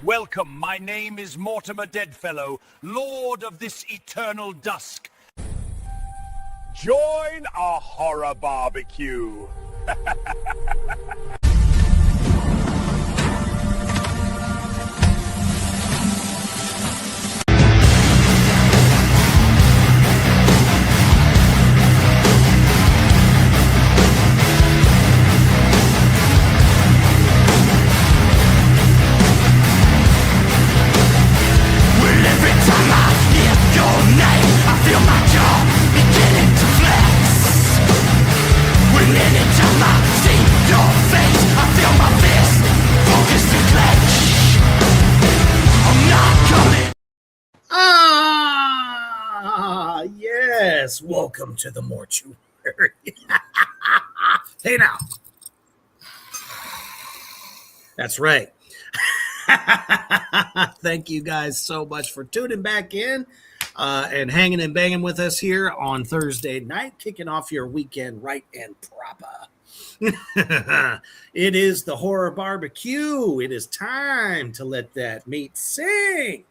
Welcome, my name is Mortimer Deadfellow, Lord of this eternal dusk. Join our horror barbecue. Yes, welcome to the Mortuary. Hey now. That's right. Thank you guys so much for tuning back in and hanging and banging with us here on Thursday night, kicking off your weekend right and proper. It is the horror barbecue. It is time to let that meat sing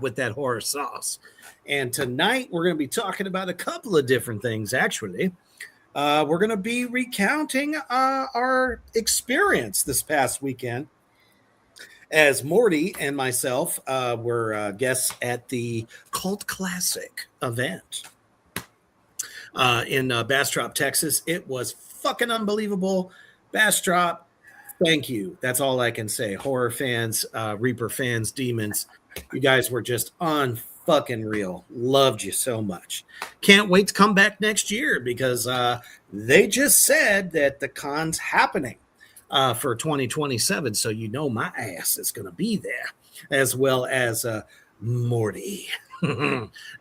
with that horror sauce. And tonight we're going to be talking about a couple of different things, actually. We're going to be recounting our experience this past weekend as Morty and myself were guests at the Cult Classic event in Bastrop, Texas. It was fucking unbelievable. Bastrop, thank you. That's all I can say. Horror fans, Reaper fans, demons, you guys were just fucking real. Loved you so much. Can't wait to come back next year because they just said that the con's happening for 2027. So you know my ass is going to be there, as well as Morty,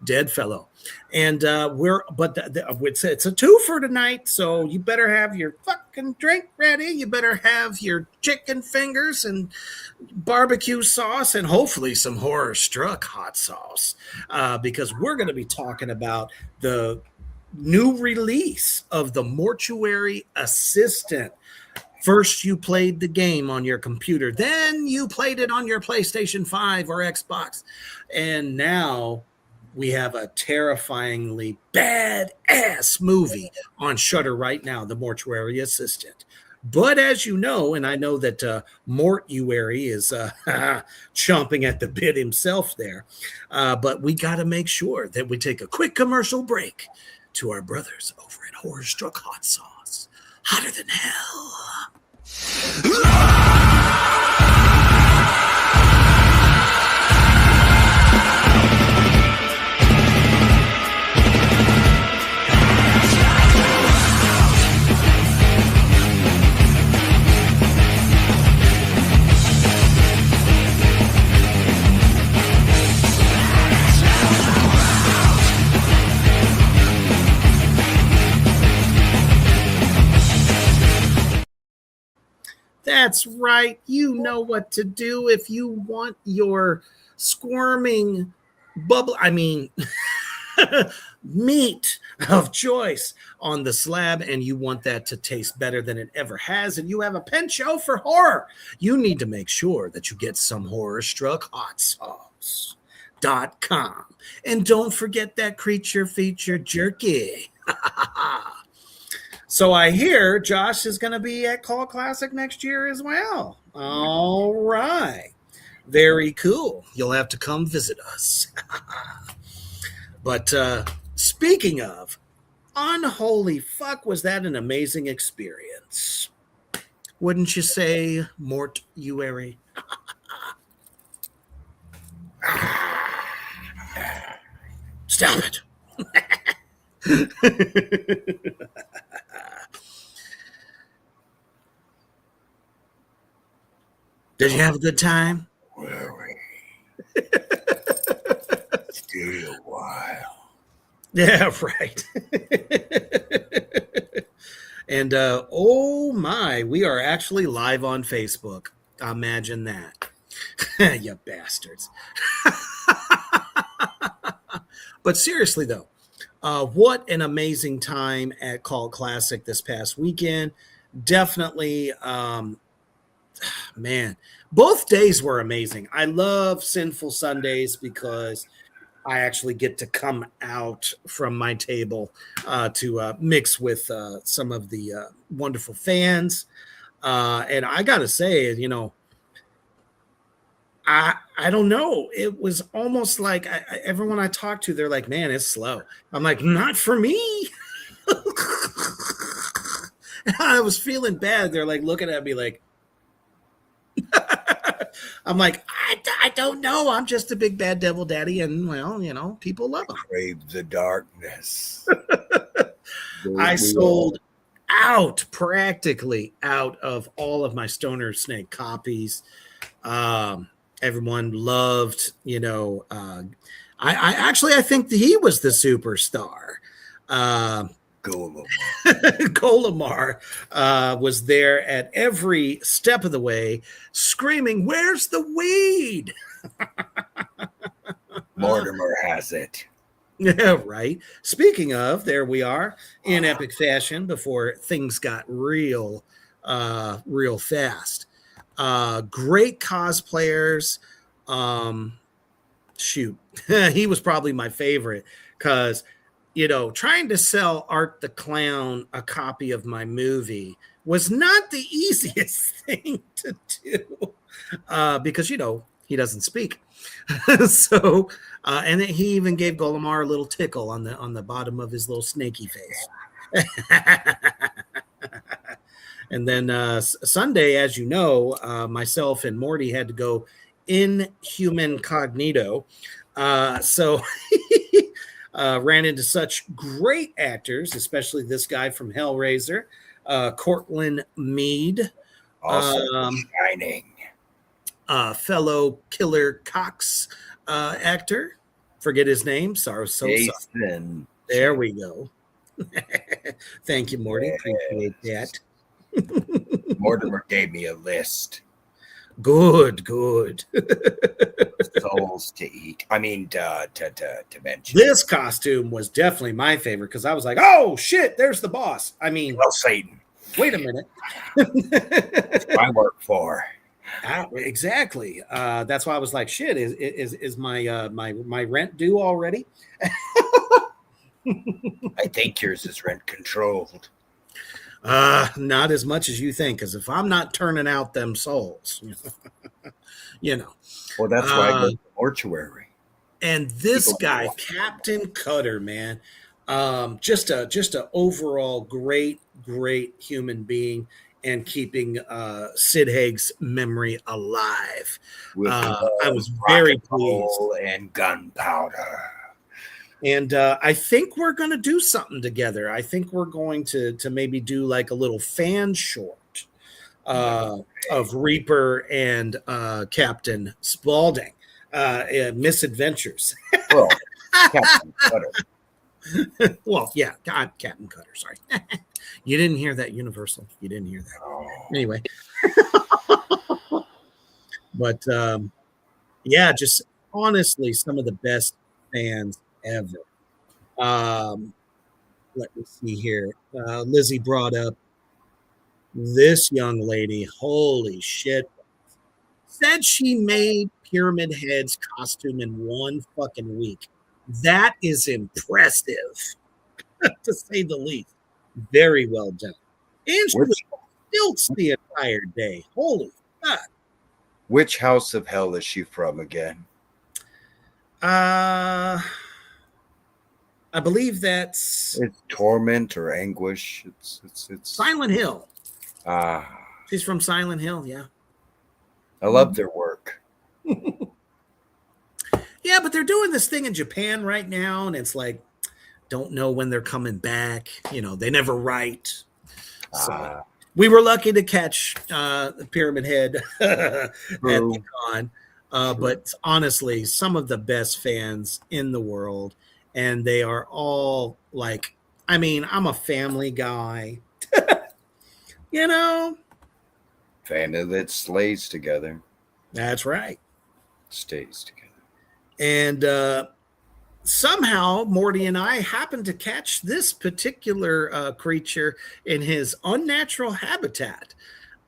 Deadfellow. And it's a twofer tonight. So you better have your fucking drink ready. You better have your chicken fingers and barbecue sauce and hopefully some horror struck hot sauce because we're going to be talking about the new release of the Mortuary Assistant. First, you played the game on your computer. Then you played it on your PlayStation 5 or Xbox. And now we have a terrifyingly badass movie on Shudder right now, The Mortuary Assistant. But as you know, and I know that Mortuary is chomping at the bit himself there, but we got to make sure that we take a quick commercial break to our brothers over at Horror Struck Hot Sauce. Hotter than hell. That's right. You know what to do if you want your squirming meat of choice on the slab, and you want that to taste better than it ever has, and you have a penchant for horror. You need to make sure that you get some Horror Struck Hot Sauce.com. And don't forget that creature feature jerky. So I hear Josh is going to be at Cult Classic next year as well. All right. Very cool. You'll have to come visit us. But speaking of, unholy fuck, was that an amazing experience? Wouldn't you say, Mortuary? Stop it. Did you have a good time? Still a while. Yeah, right. And oh my, we are actually live on Facebook. Imagine that. You bastards. But seriously though, what an amazing time at Cult Classic this past weekend. Definitely man, both days were amazing. I love Sinful Sundays because I actually get to come out from my table to mix with some of the wonderful fans. And I got to say, I don't know. It was almost like everyone I talked to, they're like, man, it's slow. I'm like, not for me. I was feeling bad. They're like looking at me like, I'm like, I don't know. I'm just a big bad devil daddy. And well, people love him. Crave the darkness. I sold practically out of all of my Stoner Snake copies. Everyone loved, I think that he was the superstar. Golimar was there at every step of the way, screaming, "Where's the weed?" Mortimer has it. Yeah, right. Speaking of, there we are in epic fashion before things got real fast. Great cosplayers. Shoot, he was probably my favorite because, trying to sell Art the Clown a copy of my movie was not the easiest thing to do because, he doesn't speak. So, and he even gave Golimar a little tickle on the bottom of his little snaky face. And then Sunday, as you know, myself and Morty had to go inhuman cognito. So ran into such great actors, especially this guy from Hellraiser, Cortland Mead. Also shining. Fellow Killer Cox actor. Forget his name. Sorry. Jason. There we go. Thank you, Morty. Yes. Appreciate that. Mortimer gave me a list. Good. Souls to eat. I mean, to mention. This costume was definitely my favorite because I was like, oh, shit, there's the boss. I mean, well, Satan. Wait a minute. I work for. Exactly. That's why I was like, shit, is my my rent due already? I think yours is rent controlled. Not as much as you think, because if I'm not turning out them souls, Well, that's why I go to the mortuary. And this guy, Captain Cutter, man, just a overall great human being and keeping Sid Haig's memory alive. I was very pleased. And gunpowder. And I think we're going to do something together. I think we're going to maybe do like a little fan short of Reaper and Captain Spaulding, misadventures. Well, Captain Cutter. Well, yeah, God, Captain Cutter. Sorry, you didn't hear that, Universal. You didn't hear that. Oh. Anyway, but yeah, just honestly, some of the best fans ever. Let me see here. Lizzie brought up this young lady. Holy shit. Said she made Pyramid Head's costume in one fucking week. That is impressive, to say the least. Very well done. And she was stilts the entire day. Holy fuck. Which house of hell is she from again? I believe that's It's torment or anguish. It's Silent Hill. Ah, She's from Silent Hill, yeah. I love their work. Yeah, but they're doing this thing in Japan right now, and it's like, don't know when they're coming back. They never write. So we were lucky to catch Pyramid Head at the con. But honestly, some of the best fans in the world, and they are all like, I mean, I'm a family guy. Family that slays together. That's right. Stays together. And somehow Morty and I happened to catch this particular creature in his unnatural habitat.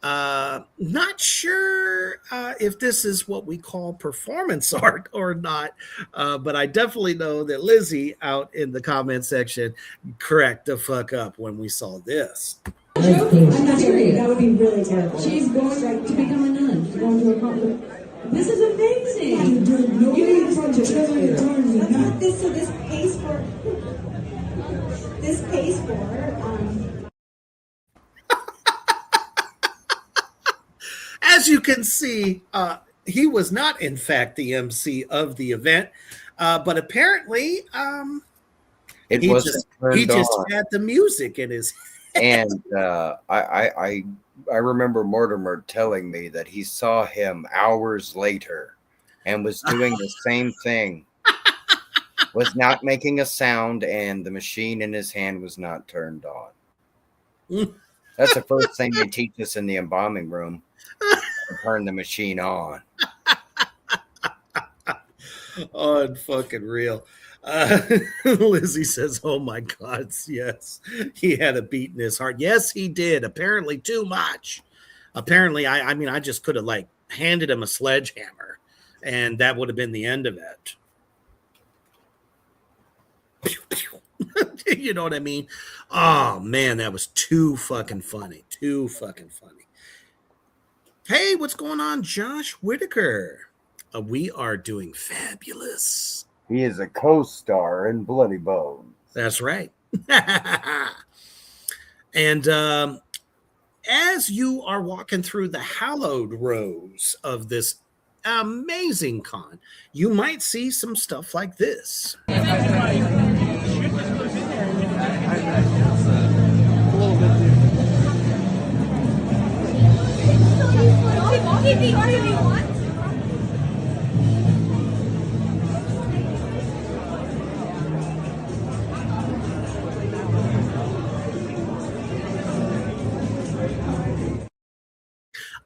Not sure if this is what we call performance art or not, but I definitely know that Lizzie out in the comment section cracked the fuck up when we saw this. I'm not serious. That would be really terrible. She's going to become a nun. She's going to a cult. This is amazing. You need to this. So this pays for. As you can see, he was not, in fact, the MC of the event, but apparently It he wasn't turned just on. had the music in his head. And I remember Mortimer telling me that he saw him hours later and was doing the same thing. Was not making a sound, and the machine in his hand was not turned on. That's the first thing they teach us in the embalming room. Turn the machine on. Unfucking real. Lizzie says, "Oh my God, yes, he had a beat in his heart. Yes, he did. Apparently, too much. Apparently, I mean, I just could have like handed him a sledgehammer, and that would have been the end of it. You know what I mean? Oh man, that was too fucking funny. Too fucking funny. Hey, what's going on, Josh Whitaker? We are doing fabulous. He is a co-star in Bloody Bones. That's right. And as you are walking through the hallowed rows of this amazing con, you might see some stuff like this.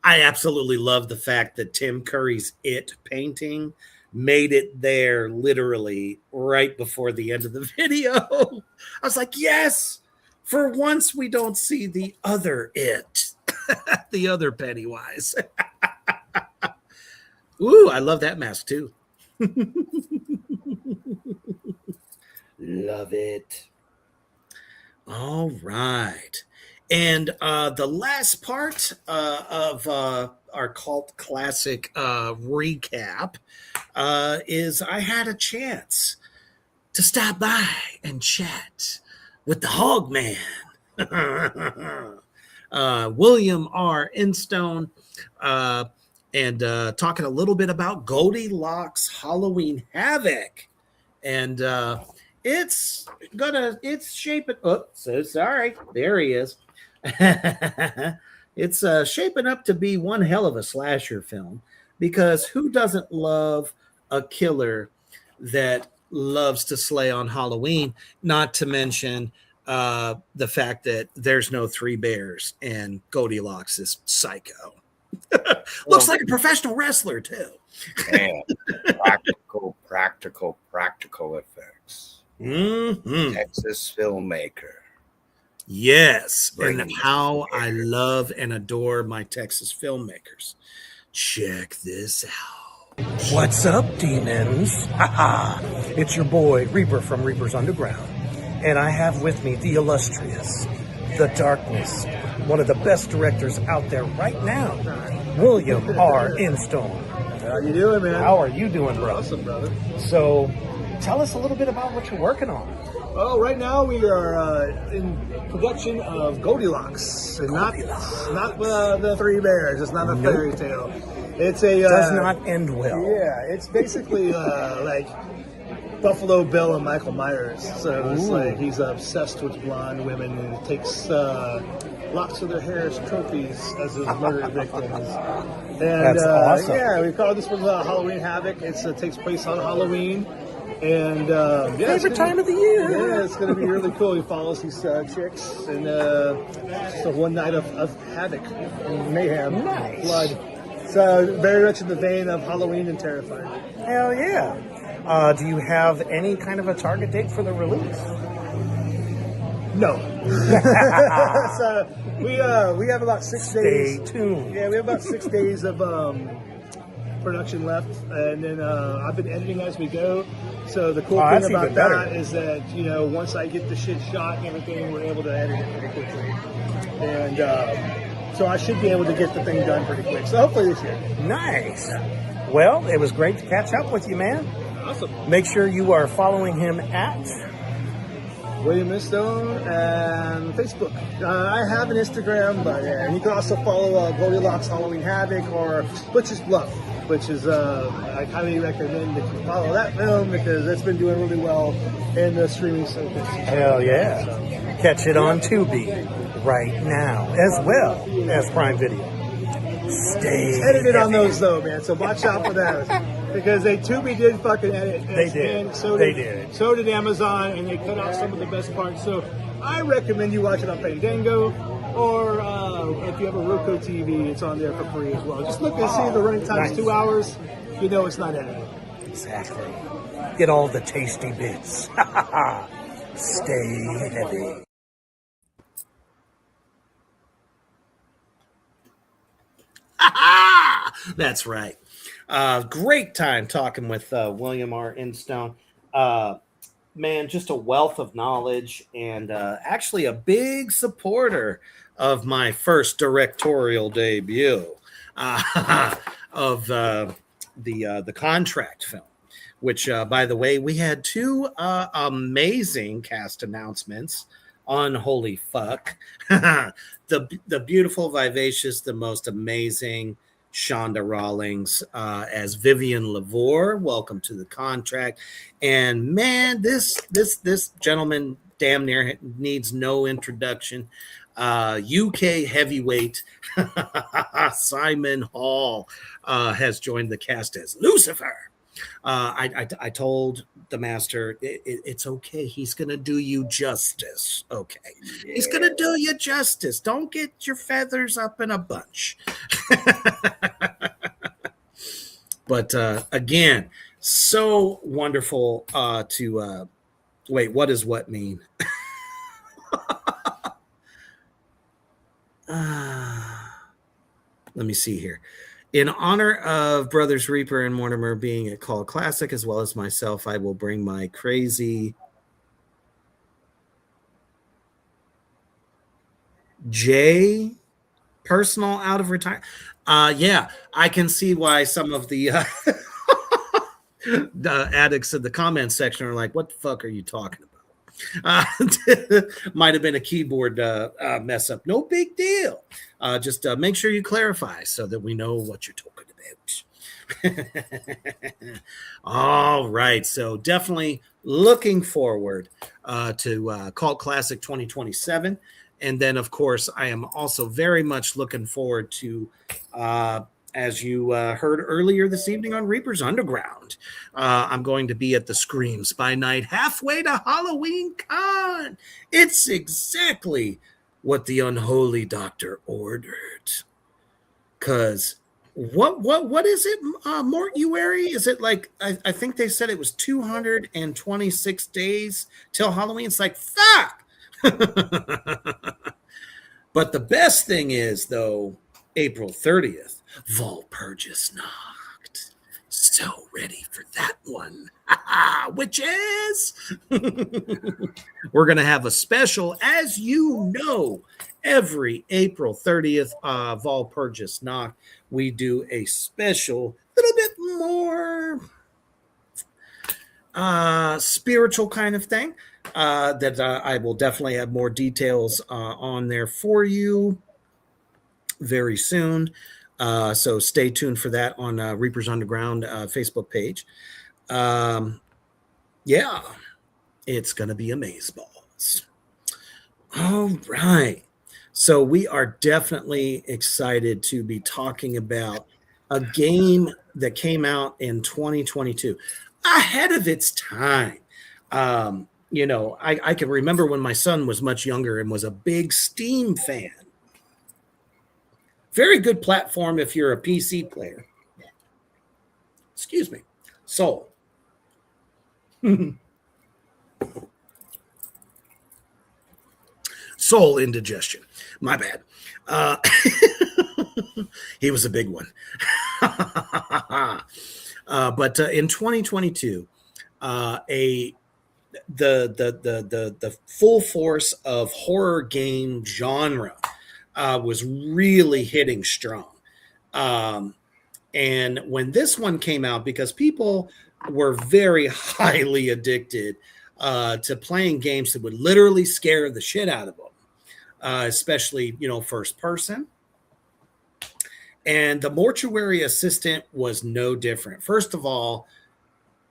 I absolutely love the fact that Tim Curry's It painting made it there literally right before the end of the video. I was like, yes, for once we don't see the other It, the other Pennywise. Ooh, I love that mask too. Love it. All right. And the last part of our cult classic recap is I had a chance to stop by and chat with the Hog Man, William R. Instone, and talking a little bit about Goldilocks Halloween Havoc. And it's shaping. Oh, so sorry. There he is. It's shaping up to be one hell of a slasher film, because who doesn't love a killer that loves to slay on Halloween? Not to mention the fact that there's no three bears and Goldilocks is psycho. Looks like a professional wrestler too. And practical effects. Mm-hmm. Texas filmmaker. Yes, and Bringing how I love and adore my Texas filmmakers. Check this out. What's up, demons? Haha! It's your boy, Reaper from Reaper's Underground. And I have with me the illustrious, the darkness, one of the best directors out there right now, William R. Instone. How you doing, man? How are you doing, bro? Awesome, brother. So, tell us a little bit about what you're working on. Well, right now we are in production of Goldilocks, and not the Three Bears. It's not a fairy tale. It's a Does not end well. Yeah, it's basically like Buffalo Bill and Michael Myers. So it's like he's obsessed with blonde women and takes locks of their hair as trophies as his murder victims. And That's awesome. Yeah, we call this one Halloween Havoc. It takes place on Halloween. And Favorite time of the year. Yeah, it's going to be really cool. He follows these chicks, and just a one night of havoc and mayhem, Nice. blood. So very much in the vein of Halloween and terrifying. Hell yeah. Do you have any kind of a target date for the release? No, So we have about 6 days. Stay tuned. Yeah, we have about 6 days of production left, and then I've been editing as we go. So the cool that's thing about even better. that is that once I get the shit shot and everything, we're able to edit it pretty quickly, and so I should be able to get the thing done pretty quick. So hopefully this year. Nice. Well, it was great to catch up with you, man. Awesome. Make sure you are following him at William Stone and Facebook. I have an Instagram, but you can also follow Goldilocks Halloween Havoc or Butcher's Bluff, which is I highly recommend that you follow that film because it's been doing really well in the streaming service. Hell yeah. Catch it on Tubi right now, as well as Prime Video. Stay Edited on heavy. those though, man. So watch out for those because Tubi did fucking edit. They did. And so They did. did. So did Amazon, and they cut out some of the best parts. So I recommend you watch it on Fandango, or if you have a Roku TV, it's on there for free as well. Just look and see the running time's Nice. 2 hours. You know it's not edited. Exactly. Get all the tasty bits. Stay heavy. That's right. Great time talking with William R. Instone. Man, just a wealth of knowledge and actually a big supporter of my first directorial debut of the Contract film, which, by the way, we had two amazing cast announcements on Holy Fuck. the beautiful, vivacious, the most amazing Shonda Rawlings as Vivian Lavore. Welcome to the Contract. And man, this gentleman damn near needs no introduction. UK heavyweight Simon Hall has joined the cast as Lucifer. I told the master it's okay. He's gonna do you justice. Okay, he's gonna do you justice. Don't get your feathers up in a bunch. But again, so wonderful to wait. What does what mean? Let me see here. In honor of Brothers Reaper and Mortimer being at Call Classic, as well as myself, I will bring my crazy J personal out of retirement. Yeah, I can see why some of the the addicts in the comments section are like, "What the fuck are you talking about?" Might have been a keyboard mess up. No big deal. Just make sure you clarify so that we know what you're talking about. All right. So definitely looking forward to Cult Classic 2027. And then, of course, I am also very much looking forward to, as you heard earlier this evening on Reaper's Underground, I'm going to be at the Screams by Night halfway to Halloween Con. It's exactly what the unholy doctor ordered. Because what is it, Mortuary? Is it like, I think they said it was 226 days till Halloween. It's like, fuck. But the best thing is, though, April 30th, Walpurgis knocked. So ready for that one. Witches! We're going to have a special, as you know, every April 30th, Walpurgis knock. We do a special, little bit more spiritual kind of thing. That I will definitely have more details on there for you very soon. So stay tuned for that on Reaper's Underground Facebook page. Yeah, it's going to be amazeballs. All right. So we are definitely excited to be talking about a game that came out in 2022 ahead of its time. You know, I can remember when my son was much younger and was a big Steam fan. Very good platform if you're a PC player. Excuse me. So, soul indigestion. My bad. He was a big one. But in 2022, the full force of horror game genre was really hitting strong. And when this one came out, because people were very highly addicted to playing games that would literally scare the shit out of them, especially, first person. And the Mortuary Assistant was no different. First of all,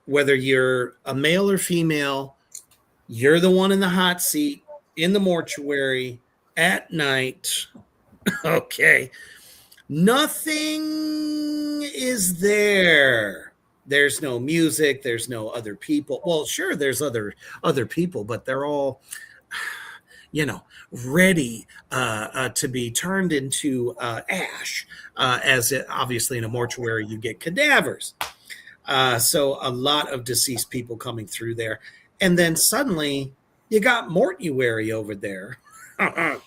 whether you're a male or female, you're the one in the hot seat in the mortuary at night. Okay. Nothing is there. There's no music. There's no other people. Well, sure, there's other people, but they're all, ready to be turned into ash. As obviously in a mortuary, you get cadavers. So a lot of deceased people coming through there. And then suddenly you got Mortuary over there. What's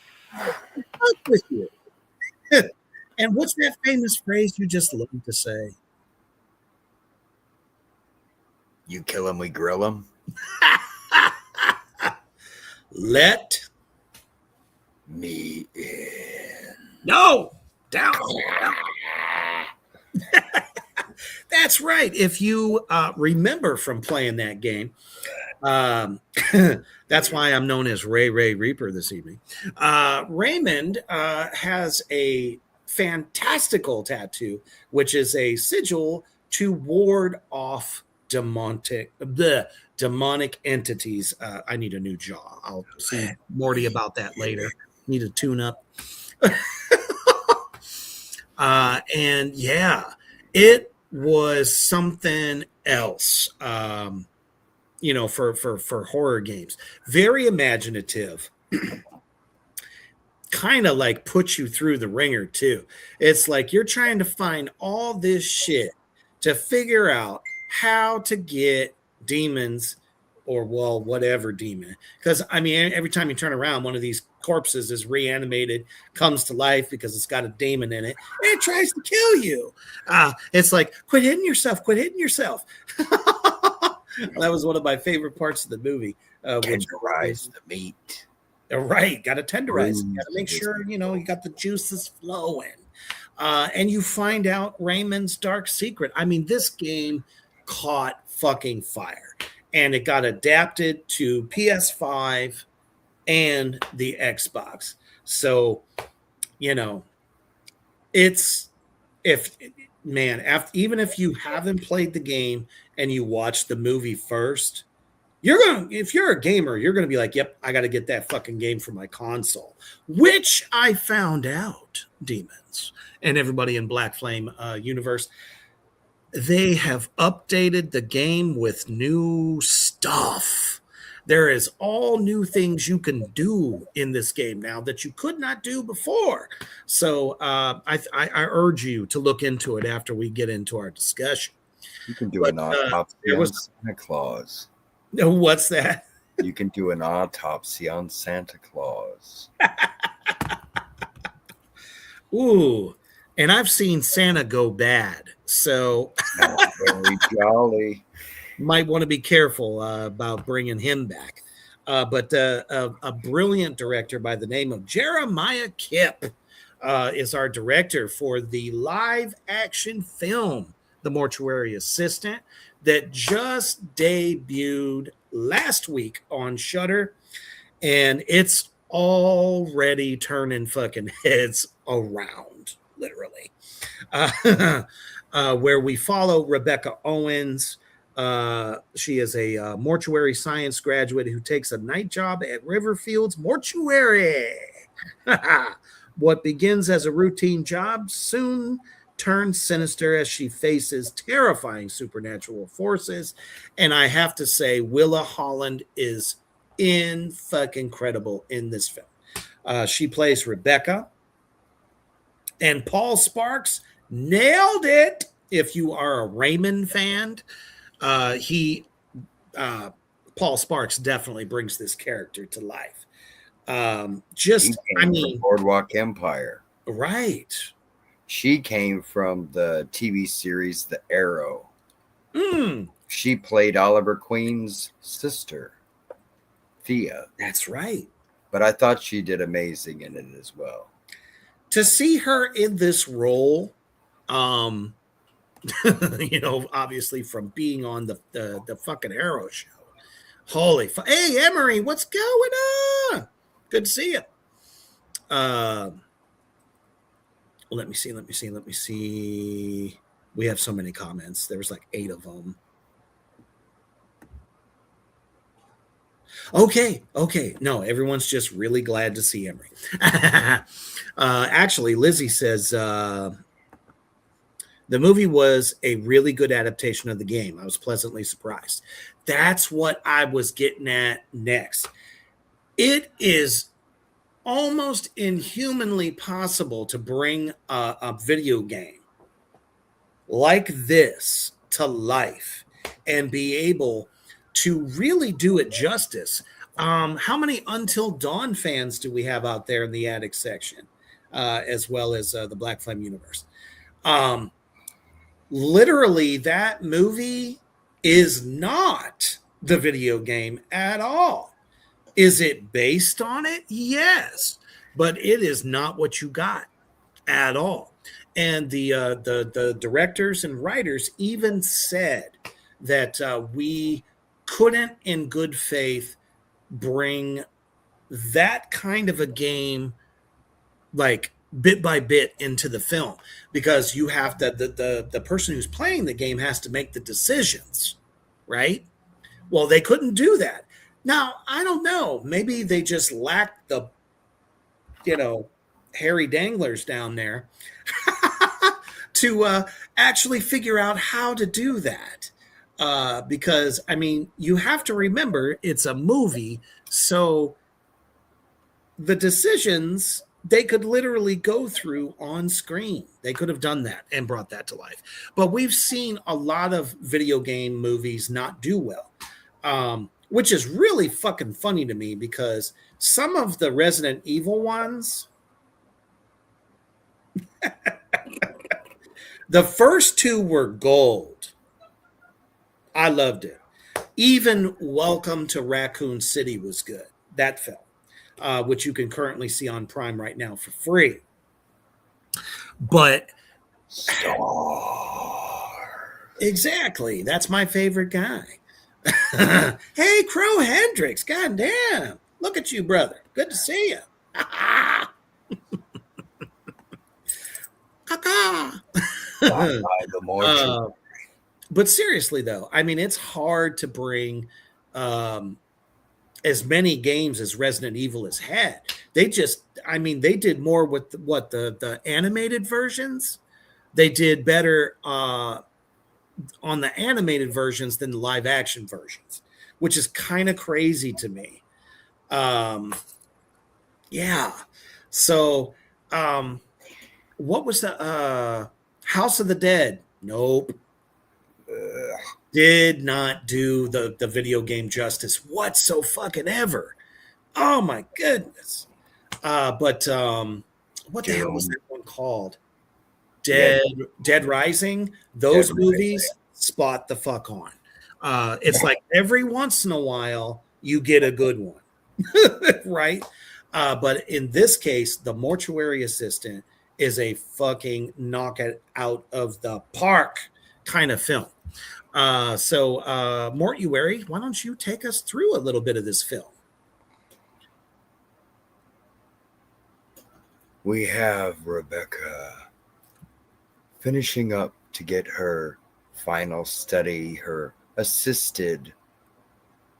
with you? And what's that famous phrase you just love to say? You kill him, we grill him. Let me in. No, down. That's right. If you remember from playing that game, that's why I'm known as Ray Reaper this evening. Raymond has a fantastical tattoo, which is a sigil to ward off demonic entities. I need a new jaw. I'll see Morty about that later. Need a tune up. And yeah, it was something else. For horror games, very imaginative. Kind of like put you through the ringer too. It's like you're trying to find all this shit to figure out how to get demons, or whatever demon. Because every time you turn around, one of these corpses is reanimated, comes to life because it's got a demon in it, and it tries to kill you. It's like, quit hitting yourself. That was one of my favorite parts of the movie. Tenderize the meat. Right, got to tenderize. Got to make sure you got the juices flowing, and you find out Raymond's dark secret. This game caught fucking fire, and it got adapted to PS5 and the Xbox. So, it's even if you haven't played the game and you watch the movie first, if you're a gamer, you're going to be like, yep, I got to get that fucking game for my console, which I found out, Demons and everybody in Black Flame universe, they have updated the game with new stuff. There is all new things you can do in this game now that you could not do before. So I urge you to look into it after we get into our discussion. You can do an autopsy on Santa Claus. What's that? You can do an autopsy on Santa Claus. Ooh, and I've seen Santa go bad, so very jolly. Might want to be careful about bringing him back. But a brilliant director by the name of Jeremiah Kipp is our director for the live action film, The Mortuary Assistant, that just debuted last week on Shudder, and it's already turning fucking heads around, literally. Where we follow Rebecca Owens. She is a mortuary science graduate who takes a night job at Riverfield's Mortuary. What begins as a routine job soon turns sinister as she faces terrifying supernatural forces. And I have to say, Willa Holland is incredible in this film. She plays Rebecca. And Paul Sparks nailed it. If you are a Raymond fan, Paul Sparks definitely brings this character to life. She came from Boardwalk Empire. Right. She came from the TV series The Arrow. Mm, She played Oliver Queen's sister, Thea. that's right. But I thought she did amazing in it as well. To see her in this role, obviously from being on the fucking Arrow show. Holy hey, Emery, what's going on? Good to see you. Let me see. We have so many comments. There was like 8 of them. Okay. No, everyone's just really glad to see Emery. Actually, Lizzie says the movie was a really good adaptation of the game. I was pleasantly surprised. That's what I was getting at next. It is almost inhumanly possible to bring a video game like this to life and be able to really do it justice. How many Until Dawn fans do we have out there in the attic section, as well as the Black Flame universe? Literally, that movie is not the video game at all. Is it based on it? Yes, but it is not what you got at all. And the directors and writers even said that we couldn't, in good faith, bring that kind of a game like bit by bit into the film, because you have to the person who's playing the game has to make the decisions, right? Well, they couldn't do that. Now, I don't know. Maybe they just lacked the, hairy danglers down there to actually figure out how to do that. Because, I mean, you have to remember it's a movie, so the decisions they could literally go through on screen. They could have done that and brought that to life. But we've seen a lot of video game movies not do well, which is really fucking funny to me, because some of the Resident Evil ones, the first 2 were gold. I loved it. Even Welcome to Raccoon City was good. That film, which you can currently see on Prime right now for free. But exactly, that's my favorite guy. Hey, Crow Hendricks, goddamn! Look at you, brother. Good to see you. But seriously, though, I mean, it's hard to bring as many games as Resident Evil has had. They did more with the animated versions. They did better on the animated versions than the live action versions, which is kind of crazy to me. Yeah. So, what was the House of the Dead? Nope. Did not do the video game justice whatsoever. Oh my goodness. But what the hell was that one called? Dead Rising. Those movies spot the fuck on. It's like every once in a while you get a good one. Right? But in this case, the Mortuary Assistant is a fucking knock it out of the park kind of film. So Mortuary, why don't you take us through a little bit of this film? We have Rebecca finishing up to get her final study, her assisted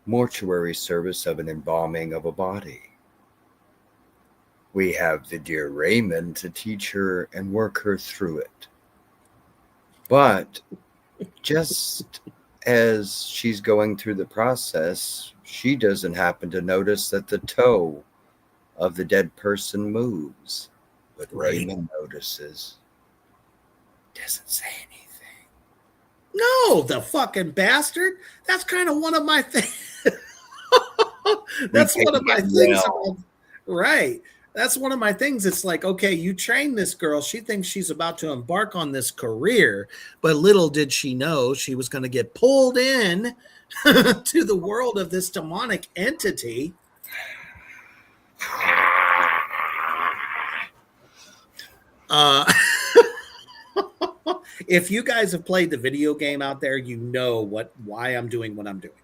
mortuary service of an embalming of a body. We have the dear Raymond to teach her and work her through it. But just as she's going through the process, she doesn't happen to notice that the toe of the dead person moves. But Raymond notices. Doesn't say anything. No, the fucking bastard. That's kind of one of my things. That's one of my things. Right. That's one of my things. It's like, okay, you train this girl. She thinks she's about to embark on this career, but little did she know she was going to get pulled in to the world of this demonic entity. If you guys have played the video game out there, you know why I'm doing what I'm doing.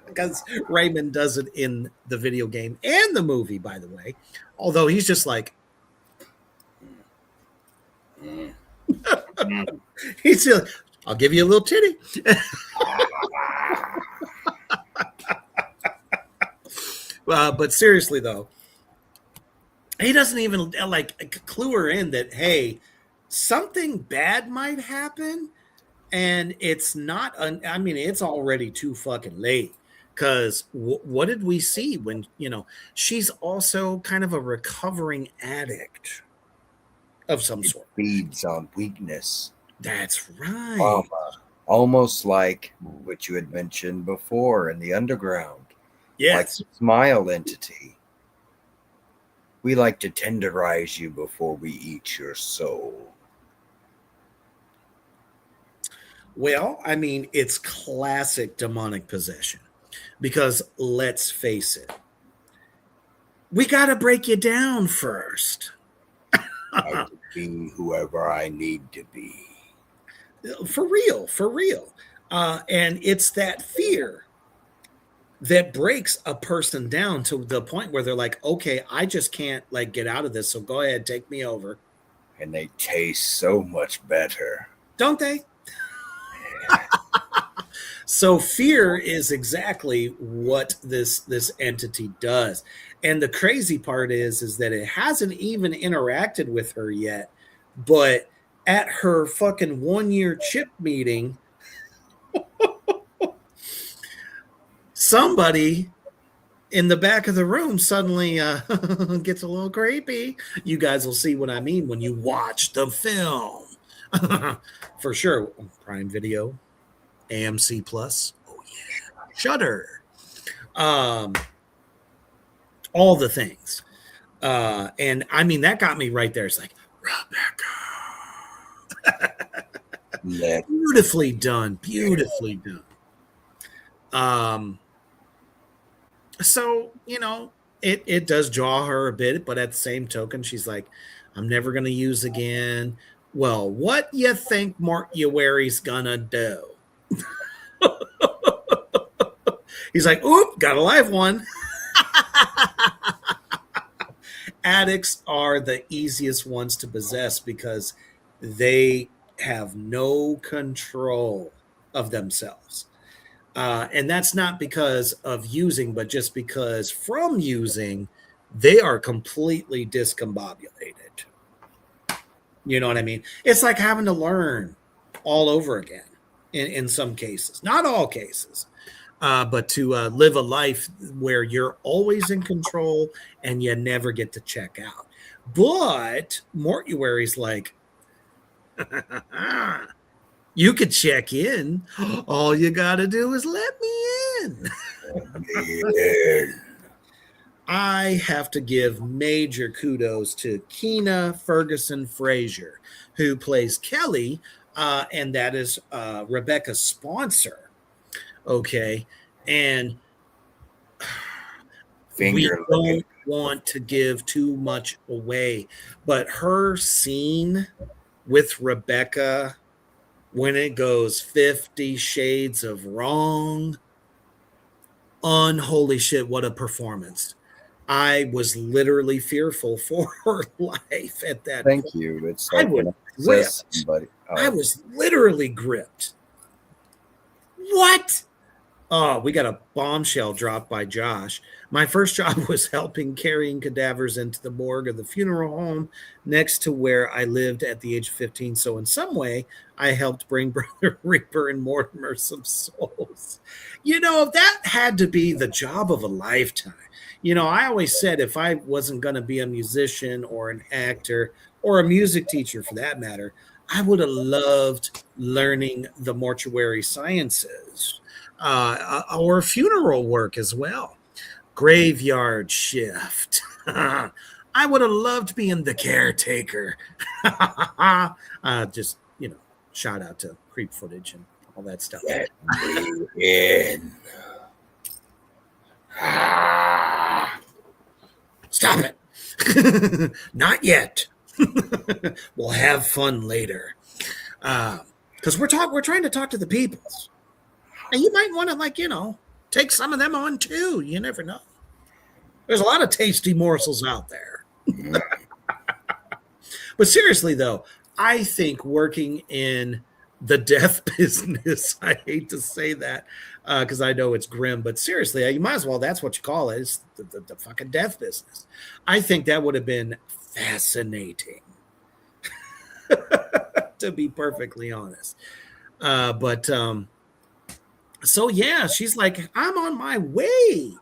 Because Raymond does it in the video game and the movie, by the way. Although he's just like, he's just, I'll give you a little titty. But seriously, though, he doesn't even like clue her in that, hey, something bad might happen. And it's not, I mean, it's already too fucking late. Because what did we see when, she's also kind of a recovering addict of some sort. Feeds on weakness. That's right. Almost like what you had mentioned before in the underground. Yes. Like the smile entity. We like to tenderize you before we eat your soul. Well, I mean, it's classic demonic possession. Because let's face it, we got to break you down first. I can be whoever I need to be. For real. And it's that fear that breaks a person down to the point where they're like, okay, I just can't get out of this. So go ahead, take me over. And they taste so much better. Don't they? So fear is exactly what this entity does. And the crazy part is that it hasn't even interacted with her yet. But at her fucking 1-year chip meeting, somebody in the back of the room suddenly gets a little creepy. You guys will see what I mean when you watch the film. For sure. Prime Video. AMC Plus, oh yeah, Shudder, all the things, and I mean that got me right there. It's like Rebecca, beautifully done. So it does draw her a bit, but at the same token, she's like, I'm never gonna use again. Well, what you think Mortuary's gonna do? He's like, oop, got a live one. Addicts are the easiest ones to possess because they have no control of themselves. And that's not because of using, but just because from using, they are completely discombobulated. You know what I mean? It's like having to learn all over again. In some cases, not all cases, but to live a life where you're always in control and you never get to check out. But Mortuary's like, you could check in. All you got to do is let me in. I have to give major kudos to Keena Ferguson Frazier, who plays Kelly. And that is Rebecca's sponsor. Okay. And we don't want to give too much away, but her scene with Rebecca when it goes 50 Shades of Wrong, unholy shit, what a performance. I was literally fearful for her life at that point. Thank you. It's like I was literally gripped. What? Oh, we got a bombshell dropped by Josh. My first job was helping carrying cadavers into the morgue of the funeral home next to where I lived at the age of 15. So in some way, I helped bring Brother Reaper and Mortimer some souls. That had to be the job of a lifetime. I always said if I wasn't going to be a musician or an actor or a music teacher for that matter, I would have loved learning the mortuary sciences or funeral work as well. Graveyard shift. I would have loved being the caretaker. Just, shout out to creep footage and all that stuff. Let me in. Stop it. Not yet. We'll have fun later. Because we're trying to talk to the peoples. And you might want to, take some of them on too. You never know. There's a lot of tasty morsels out there. But seriously, though, I think working in the death business, I hate to say that because I know it's grim, but seriously, you might as well, that's what you call it. It's the fucking death business. I think that would have been fascinating, to be perfectly honest. So yeah, she's like, I'm on my way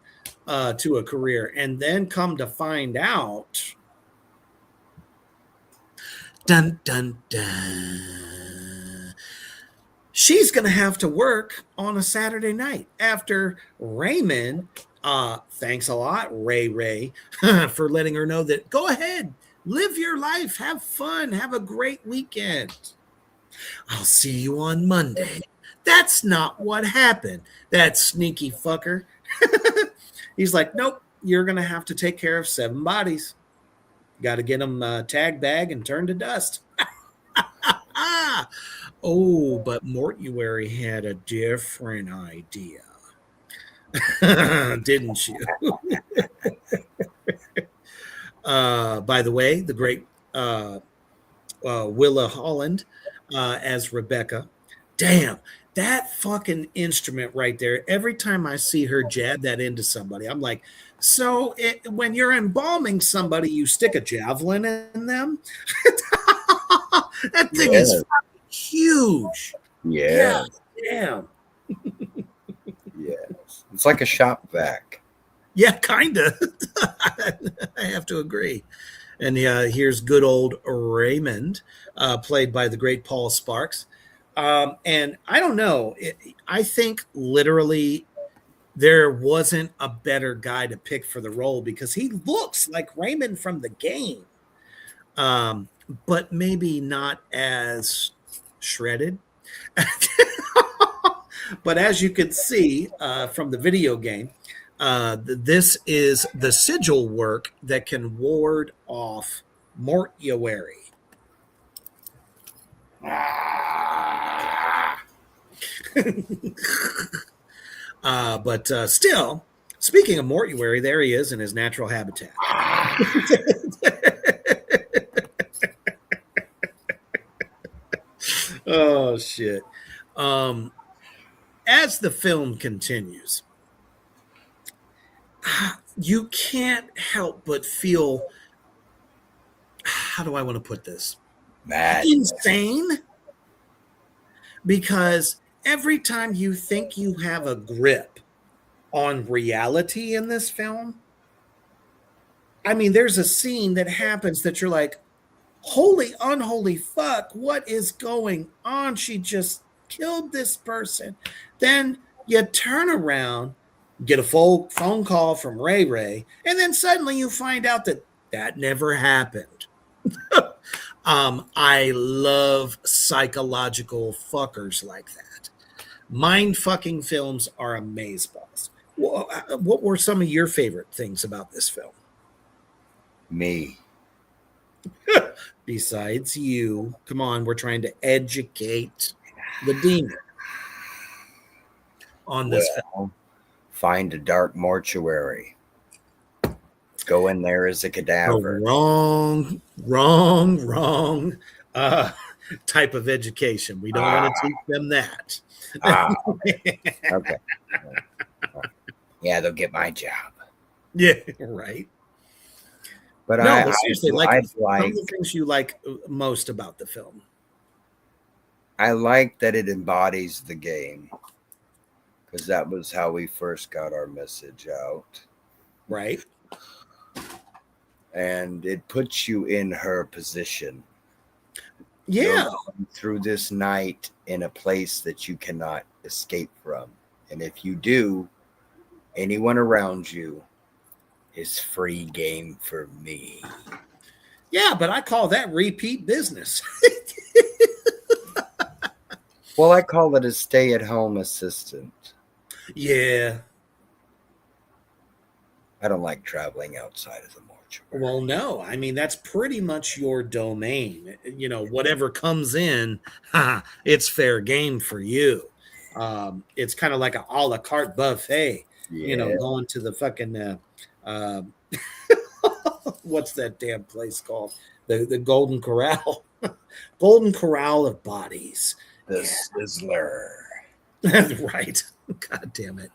to a career, and then come to find out, dun dun dun, she's gonna have to work on a Saturday night after Raymond. Thanks a lot, Ray, for letting her know that go ahead, live your life, have fun, have a great weekend. I'll see you on Monday. That's not what happened. That sneaky fucker. He's like, nope, you're going to have to take care of 7 bodies. Got to get them tag bag and turn to dust. Oh, but Mortuary had a different idea. Didn't you? By the way, the great Willa Holland as Rebecca. Damn. That fucking instrument right there, every time I see her jab that into somebody, I'm like, so when you're embalming somebody, you stick a javelin in them? That thing is huge. Yeah. Damn. Yes. It's like a shop vac. Yeah, kind of. I have to agree. And here's good old Raymond, played by the great Paul Sparks. And I don't know. I think literally there wasn't a better guy to pick for the role because he looks like Raymond from the game, but maybe not as shredded. But as you can see from the video game, this is the sigil work that can ward off Mortuary. But still, speaking of Mortuary, there he is in his natural habitat. Oh, shit. As the film continues, you can't help but feel, how do I want to put this? Mad. Insane. Because every time you think you have a grip on reality in this film, I mean, there's a scene that happens that you're like, holy unholy fuck, what is going on? She just killed this person. Then you turn around, get a phone call from Ray, and then suddenly you find out that never happened. I love psychological fuckers like that. Mind fucking films are amazeballs. What were some of your favorite things about this film? Me. Besides you, come on, we're trying to educate the demon on this film. Find a dark mortuary. Go in there as a cadaver. Wrong type of education. We don't want to teach them that. Okay. Yeah, they'll get my job. Yeah, right. But no, seriously, like some of the things you like most about the film. I like that it embodies the game because that was how we first got our message out. Right. And it puts you in her position. Yeah. Through this night in a place that you cannot escape from. And if you do, anyone around you is free game for me. Yeah, but I call that repeat business. Well, I call it a stay-at-home assistant. Yeah. I don't like traveling outside of the mortuary. Well, no. I mean, that's pretty much your domain. You know, whatever comes in, it's fair game for you. It's kind of like a la carte buffet. You know, Yeah. going to the fucking uh, what's that damn place called? The Golden Corral. Golden Corral of bodies. The Sizzler. Right. God damn it.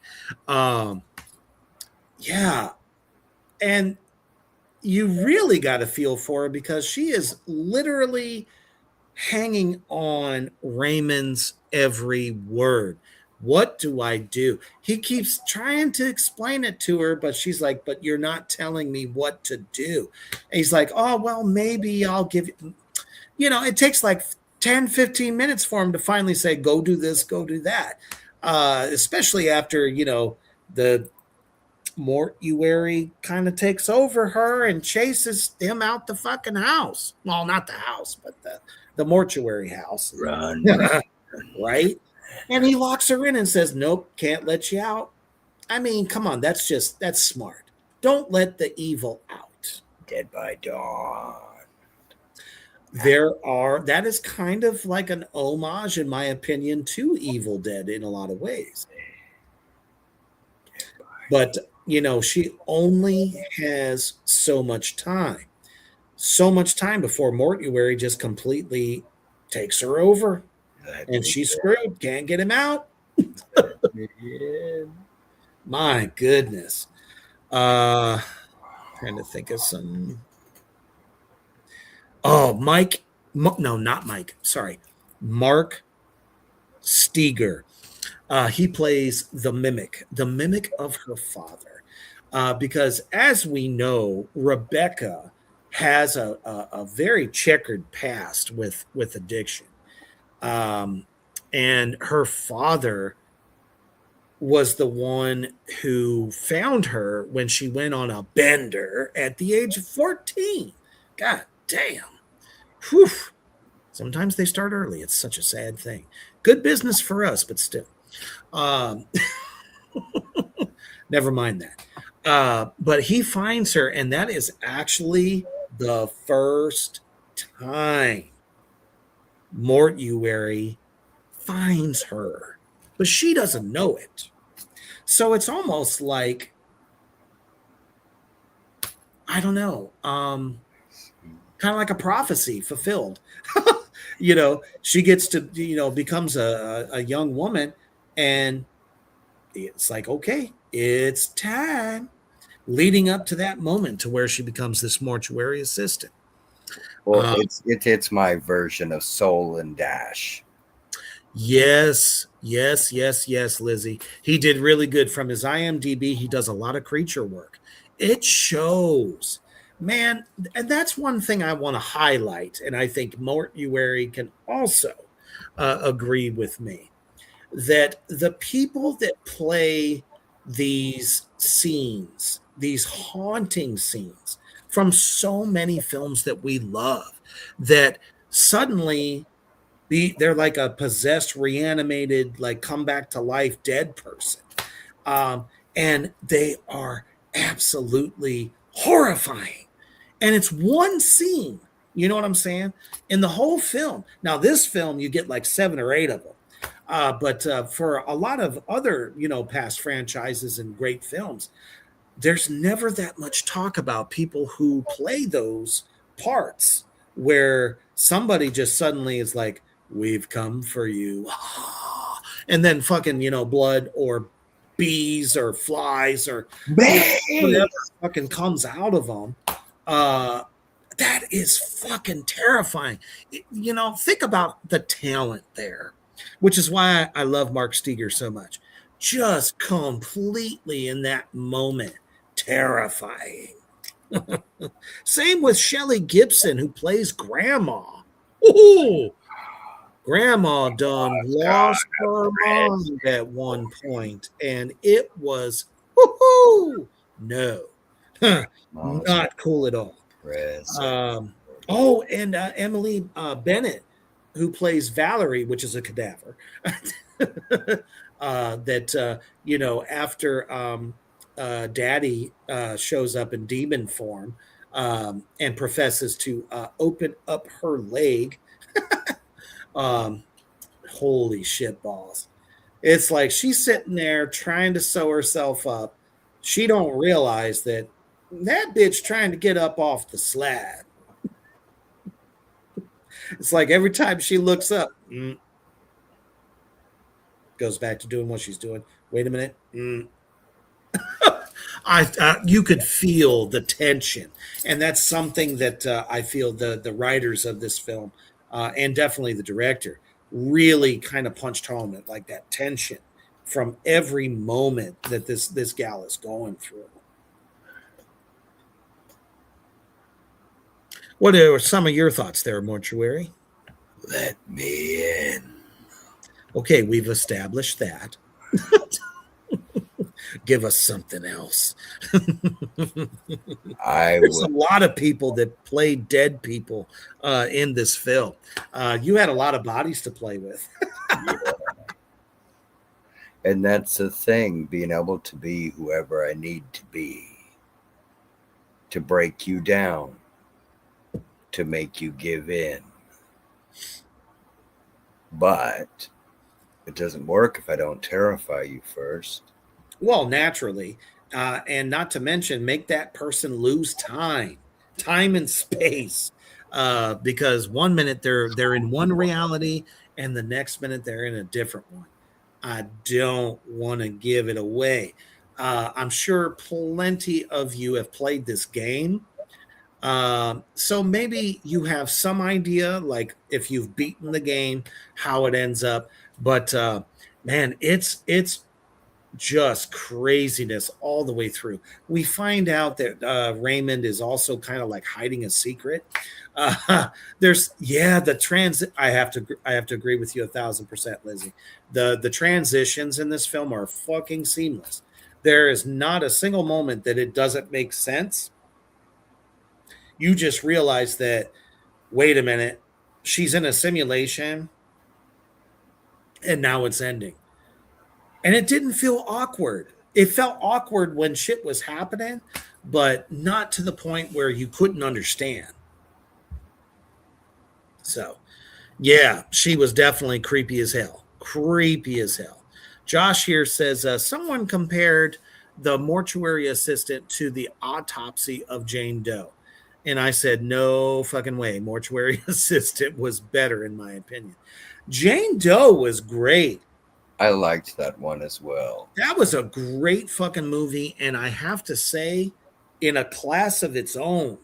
Yeah. And you really got to feel for her because she is literally hanging on Raymond's every word. What do I do? He keeps trying to explain it to her, but she's like, but you're not telling me what to do. And he's like, oh, well, maybe I'll give you, it takes like 10, 15 minutes for him to finally say, go do this, go do that. Especially after, the mortuary kind of takes over her and chases him out the fucking house. Well, not the house, but the mortuary house. Run. Right? And he locks her in and says, nope, can't let you out. I mean, come on, that's smart. Don't let the evil out. Dead by dawn. That is kind of like an homage, in my opinion, to Evil Dead in a lot of ways. But, she only has so much time. So much time before Mortuary just completely takes her over. And she's screwed. Can't get him out. My goodness. Trying to think of some. Oh, Mike. No, not Mike. Sorry. Mark Steger. He plays the mimic of her father. Because as we know, Rebecca has a very checkered past with addiction. And her father was the one who found her when she went on a bender at the age of 14. God damn. Whew. Sometimes they start early. It's such a sad thing. Good business for us, but still. Never mind that. But he finds her, and that is actually the first time Mortuary finds her, but she doesn't know it. So it's almost like, I don't know, kind of like a prophecy fulfilled. She gets to, becomes a young woman, and it's like, okay, it's time, leading up to that moment to where she becomes this mortuary assistant. Well, it's my version of Soul and Dash. Yes, Lizzie. He did really good. From his IMDb, he does a lot of creature work. It shows, man. And that's one thing I want to highlight. And I think Mortuary can also agree with me that the people that play these scenes, these haunting scenes from so many films that we love, that suddenly they're like a possessed, reanimated, like come back to life dead person. And they are absolutely horrifying. And it's one scene, you know what I'm saying? In the whole film. Now, this film, you get like 7 or 8 of them. But for a lot of other, past franchises and great films, there's never that much talk about people who play those parts where somebody just suddenly is like, we've come for you. And then fucking, blood or bees or flies or whatever fucking comes out of them. That is fucking terrifying. Think about the talent there, which is why I love Mark Steger so much. Just completely in that moment, terrifying. Same with Shelley Gibson, who plays Grandma. Ooh, Grandma done lost her mind at one point, and it was no. Not cool at all. Um, oh, and Emily Bennett, who plays Valerie, which is a cadaver, after Daddy shows up in demon form and professes to open up her leg. um, Holy shit balls. It's like she's sitting there trying to sew herself up. She don't realize that bitch trying to get up off the slab. It's like every time she looks up, goes back to doing what she's doing. Wait a minute. You could feel the tension, and that's something that I feel the writers of this film and definitely the director really kind of punched home at, like, that tension from every moment that this gal is going through. What are some of your thoughts there, Mortuary? Let me in. Okay, we've established that. Give us something else. There's a lot of people that play dead people in this film. You had a lot of bodies to play with. And that's the thing, being able to be whoever I need to be, to break you down, to make you give in. But it doesn't work if I don't terrify you first. Well, naturally. And not to mention, make that person lose time and space. Because one minute they're in one reality and the next minute they're in a different one. I don't want to give it away. I'm sure plenty of you have played this game. So maybe you have some idea, like if you've beaten the game, how it ends up. But man, it's just craziness all the way through. We find out that Raymond is also kind of like hiding a secret. The transit. I have to agree with you 1,000%, Lizzie. The transitions in this film are fucking seamless. There is not a single moment that it doesn't make sense. You just realize that, wait a minute, she's in a simulation and now it's ending. And it didn't feel awkward. It felt awkward when shit was happening, but not to the point where you couldn't understand. So, yeah, she was definitely creepy as hell. Creepy as hell. Josh here says, someone compared the mortuary assistant to the autopsy of Jane Doe. And I said, no fucking way. Mortuary assistant was better, in my opinion. Jane Doe was great. I liked that one as well. That was a great fucking movie. And I have to say, in a class of its own,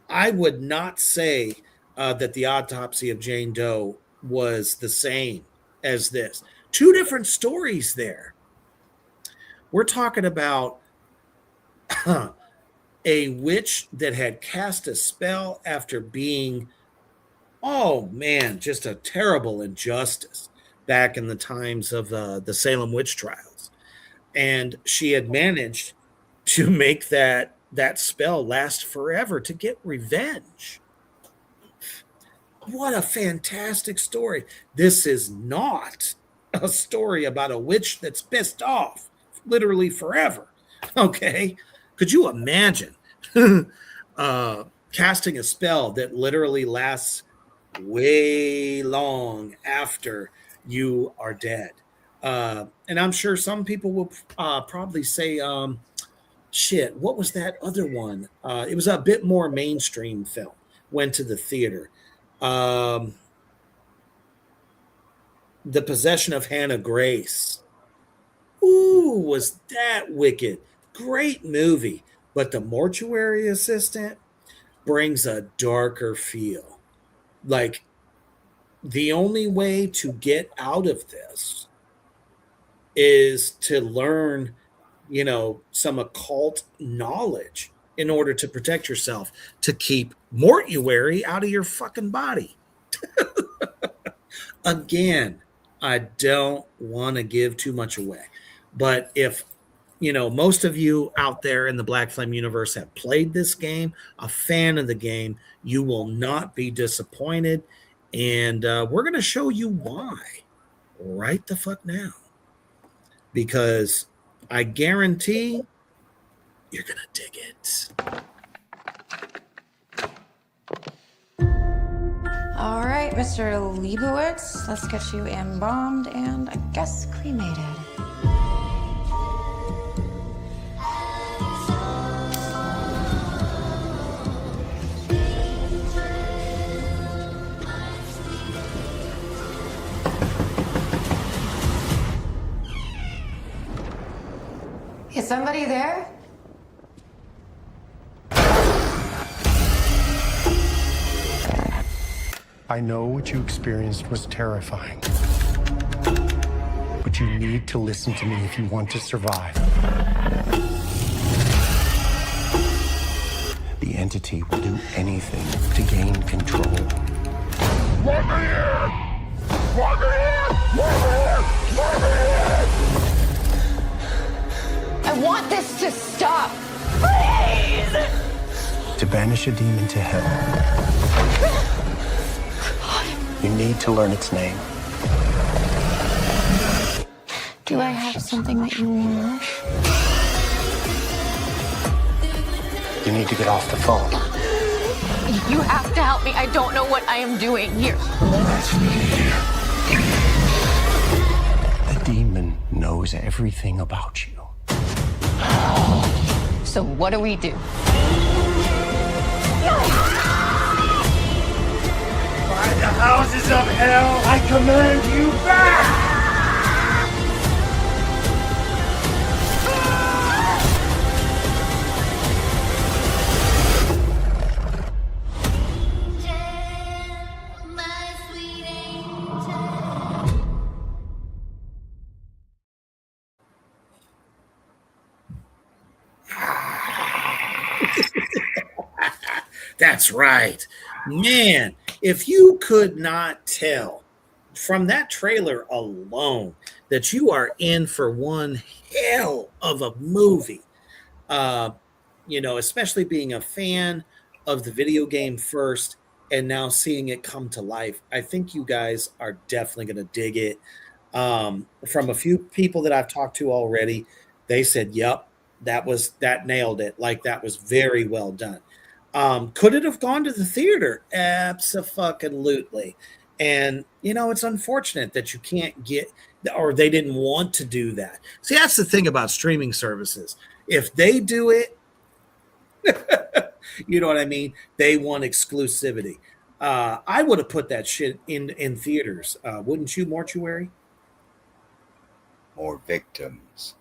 I would not say that the autopsy of Jane Doe was the same as this. Two different stories there. We're talking about a witch that had cast a spell after being, oh man, just a terrible injustice back in the times of the Salem witch trials. And she had managed to make that spell last forever to get revenge. What a fantastic story. This is not a story about a witch that's pissed off literally forever. Okay. Could you imagine casting a spell that literally lasts way long after you are dead? And I'm sure some people will probably say, shit, what was that other one? It was a bit more mainstream film. Went to the theater. The Possession of Hannah Grace. Ooh, was that wicked. Great movie. But The Mortuary Assistant brings a darker feel. Like, the only way to get out of this is to learn, some occult knowledge in order to protect yourself, to keep mortuary out of your fucking body. Again, I don't want to give too much away. But if, most of you out there in the Black Flame universe have played this game, a fan of the game. You will not be disappointed. And we're going to show you why right the fuck now. Because I guarantee you're going to dig it. All right, Mr. Leibowitz, let's get you embalmed and I guess cremated. Is somebody there? I know what you experienced was terrifying. But you need to listen to me if you want to survive. The entity will do anything to gain control. Let me in! Let me in! Let me in! Let me in! I want this to stop. Please! To banish a demon to hell, you need to learn its name. Do I have something that you want? You need to get off the phone. You have to help me. I don't know what I am doing here. The demon knows everything about you. So what do we do? By the houses of hell, I command you back! That's right. Man, if you could not tell from that trailer alone that you are in for one hell of a movie, especially being a fan of the video game first and now seeing it come to life, I think you guys are definitely going to dig it. From a few people that I've talked to already, they said, yep, that nailed it. Like, that was very well done. Could it have gone to the theater? Abso-fucking-lutely. And, it's unfortunate that you can't get, or they didn't want to do that. See, that's the thing about streaming services. If they do it, you know what I mean? They want exclusivity. I would have put that shit in theaters. Wouldn't you, Mortuary? More victims.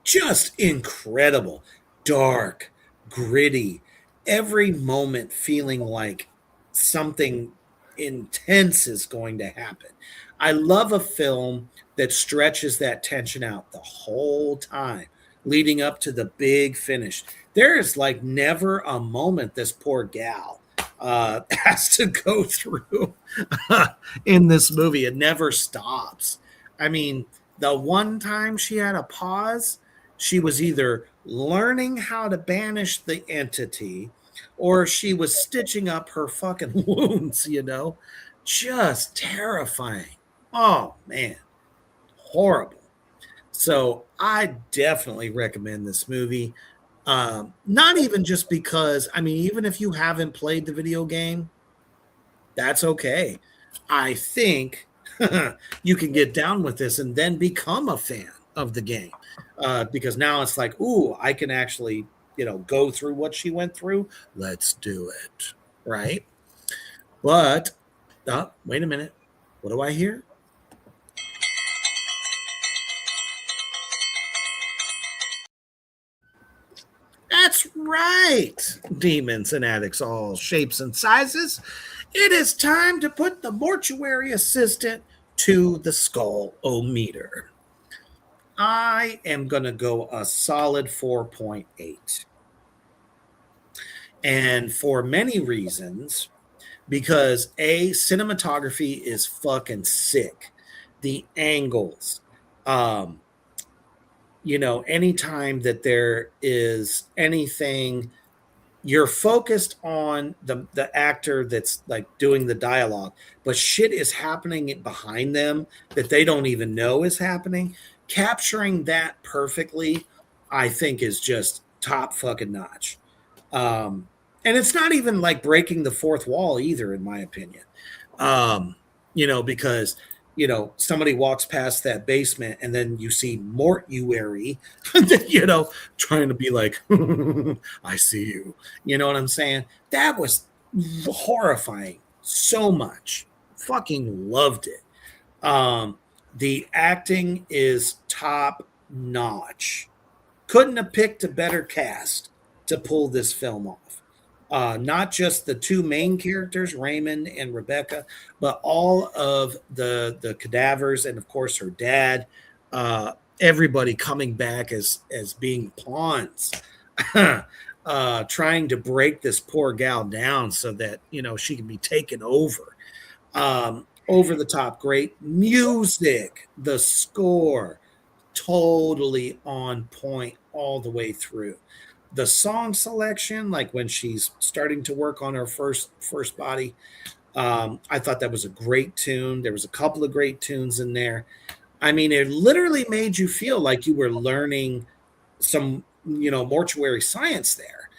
Just incredible, dark, gritty, every moment feeling like something intense is going to happen. I love a film that stretches that tension out the whole time leading up to the big finish. There is like never a moment this poor gal has to go through in this movie. It never stops. I mean, the one time she had a pause, she was either learning how to banish the entity or she was stitching up her fucking wounds, just terrifying. Oh, man. Horrible. So I definitely recommend this movie. Not even just because, even if you haven't played the video game, that's okay. I think you can get down with this and then become a fan of the game. Because now it's like, ooh, I can actually, go through what she went through. Let's do it. Right? But, wait a minute. What do I hear? That's right, demons and addicts, all shapes and sizes. It is time to put the mortuary assistant to the skull-o-meter. I am going to go a solid 4.8. And for many reasons, because A, cinematography is fucking sick. the angles. Um, anytime that there is anything, you're focused on the actor that's like doing the dialogue, but shit is happening behind them that they don't even know is happening. Capturing that perfectly, I think, is just top fucking notch. And it's not even like breaking the fourth wall either, in my opinion. Because somebody walks past that basement and then you see Mortuary, trying to be like, I see you. You know what I'm saying? That was horrifying so much. Fucking loved it. The acting is top notch. Couldn't have picked a better cast to pull this film off. Not just the two main characters, Raymond and Rebecca, but all of the cadavers, and of course her dad. Everybody coming back as being pawns, trying to break this poor gal down so that she can be taken over. Over the top, great music, the score, totally on point all the way through. The song selection, like when she's starting to work on her first body, I thought that was a great tune. There was a couple of great tunes in there. I mean, it literally made you feel like you were learning some mortuary science there.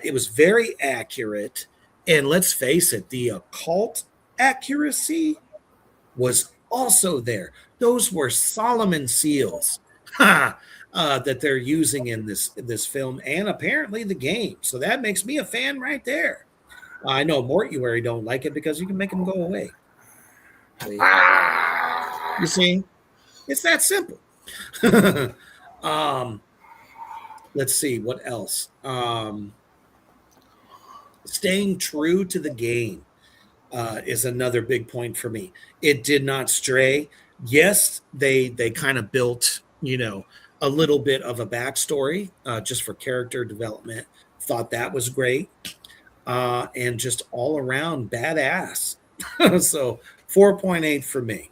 It was very accurate, and let's face it, the occult accuracy was also there. Those were Solomon seals that they're using in this film, and apparently the game. So that makes me a fan right there. I know Mortuary don't like it because you can make them go away. You see, it's that simple. Let's see what else. Staying true to the game is another big point for me. It did not stray. Yes, they kind of built, a little bit of a backstory just for character development. Thought that was great. And just all around badass. So 4.8 for me.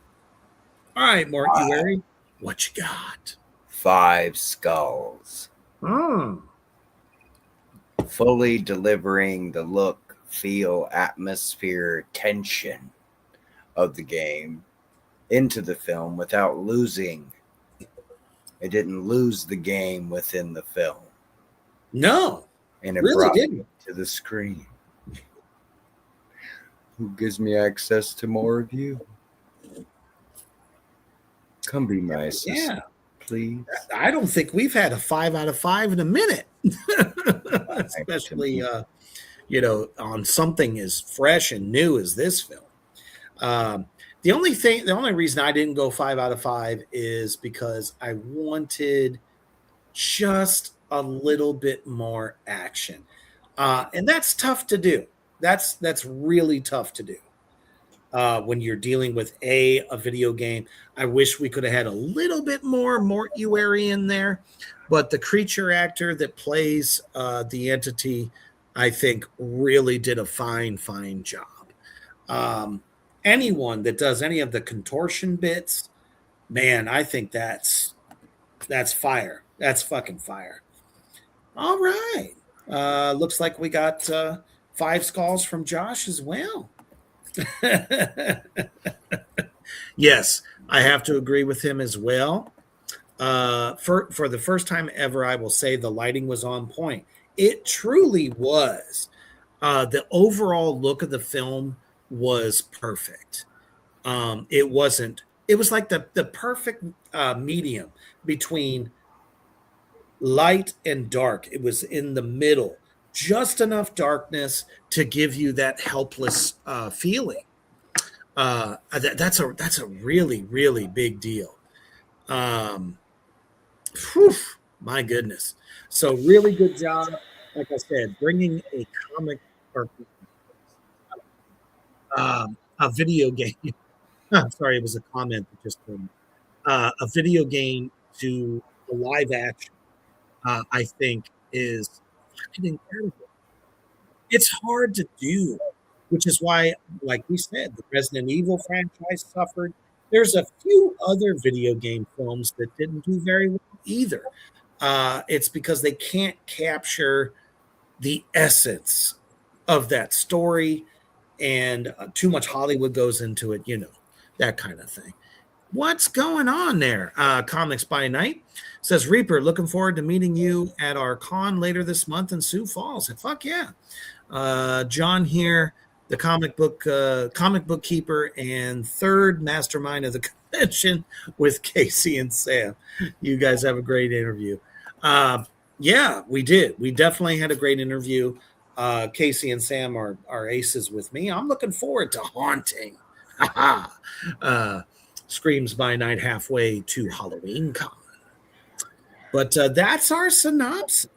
All right, Mortuary, what you got? 5 skulls. Fully delivering the look, feel, atmosphere, tension of the game into the film without losing. It didn't lose the game within the film. No, and it really brought didn't. me to the screen. Who gives me access to more of you? Come be my assistant, Yeah. please. I don't think we've had a 5 out of 5 in a minute, especially on something as fresh and new as this film. The only reason I didn't go 5 out of 5 is because I wanted just a little bit more action, and that's tough to do. That's really tough to do when you're dealing with a video game. I wish we could have had a little bit more Mortuary in there, but the creature actor that plays the entity, I think, really did a fine job. Anyone that does any of the contortion bits, man, I think that's fire. That's fucking fire. All right. Looks like we got 5 skulls from Josh as well. Yes, I have to agree with him as well. For the first time ever, I will say the lighting was on point. It truly was. The overall look of the film was perfect. It was like the perfect medium between light and dark. It was in the middle, just enough darkness to give you that helpless feeling. That's a really, really big deal. My goodness. So really good job. Like I said, bringing a comic or a video game. I'm sorry, it was a comment that just came. A video game to a live action, I think, is fucking incredible. It's hard to do, which is why, like we said, the Resident Evil franchise suffered. There's a few other video game films that didn't do very well either. It's because they can't capture the essence of that story, and too much Hollywood goes into it, that kind of thing. What's going on there? Comics by Night says, Reaper, looking forward to meeting you at our con later this month in Sioux Falls. Fuck yeah. John here, the comic book keeper and third mastermind of the convention with Casey and Sam. You guys have a great interview. Yeah, we did. We definitely had a great interview. Casey and Sam are aces with me. I'm looking forward to Haunting. Screams by Night halfway to Halloween Con. But that's our synopsis.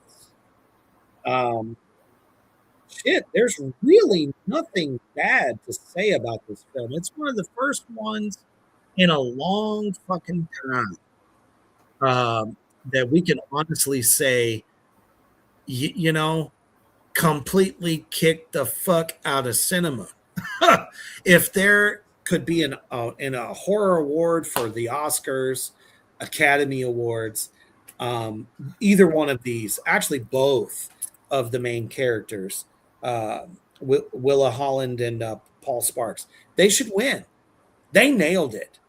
There's really nothing bad to say about this film. It's one of the first ones in a long fucking time that we can honestly say, completely kicked the fuck out of cinema. If there could be in a horror award for the Oscars, Academy Awards, either one of these, actually both of the main characters, Willa Holland and Paul Sparks, they should win. They nailed it.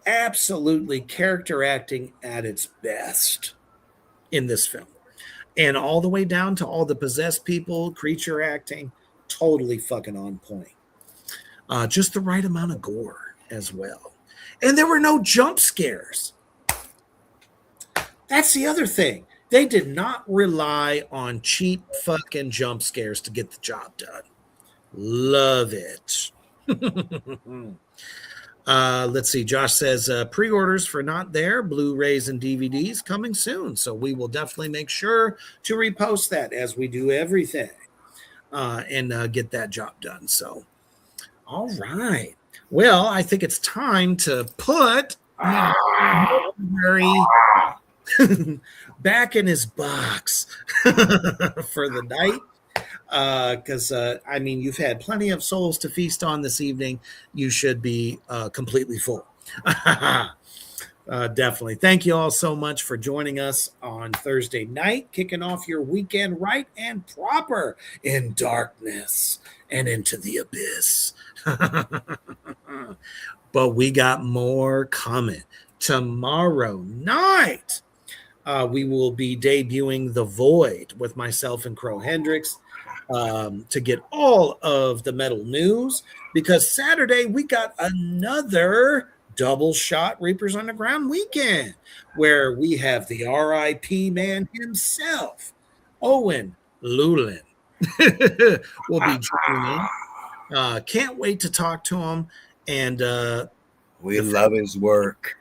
Absolutely character acting at its best in this film. And all the way down to all the possessed people, creature acting, totally fucking on point. Just the right amount of gore as well. And there were no jump scares. That's the other thing. They did not rely on cheap fucking jump scares to get the job done. Love it. Let's see. Josh says pre-orders for Not There, Blu-rays and DVDs coming soon. So we will definitely make sure to repost that as we do everything and get that job done. So, all right. Well, I think it's time to put Mortuary back in his box for the night. Because you've had plenty of souls to feast on this evening. You should be completely full. Definitely. Thank you all so much for joining us on Thursday night, kicking off your weekend right and proper in darkness and into the abyss. But we got more coming tomorrow night. We will be debuting The Void with myself and Crow Hendricks. To get all of the metal news, because Saturday we got another double shot Reapers Underground weekend where we have the RIP man himself, Owen Lulin, will be joining in. Can't wait to talk to him. And we love his work.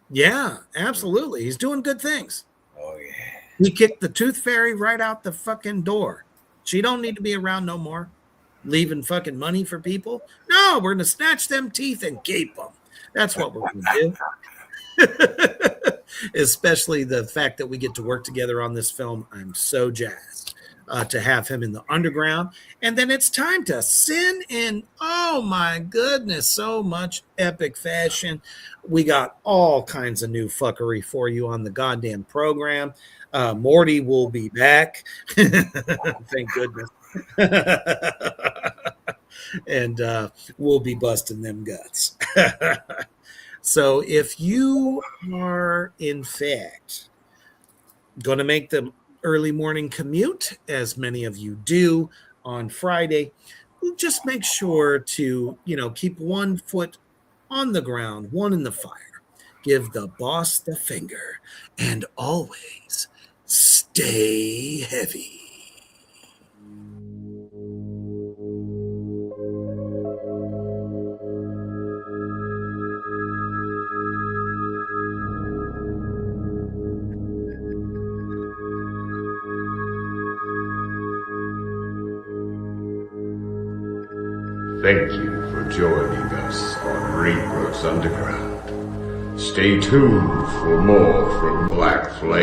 Yeah, absolutely. He's doing good things. Oh, yeah. He kicked the Tooth Fairy right out the fucking door. She don't need to be around no more, leaving fucking money for people. No, we're going to snatch them teeth and keep them. That's what we're going to do. Especially the fact that we get to work together on this film. I'm so jazzed to have him in the underground. And then it's time to sin in, oh my goodness, so much epic fashion. We got all kinds of new fuckery for you on the goddamn program. Morty will be back. Thank goodness. And we'll be busting them guts. So if you are, in fact, going to make the early morning commute, as many of you do on Friday, just make sure to, keep one foot on the ground, one in the fire. Give the boss the finger, and always stay heavy. Thank you for joining us on Reapers Underground. Stay tuned for more from Black Flame.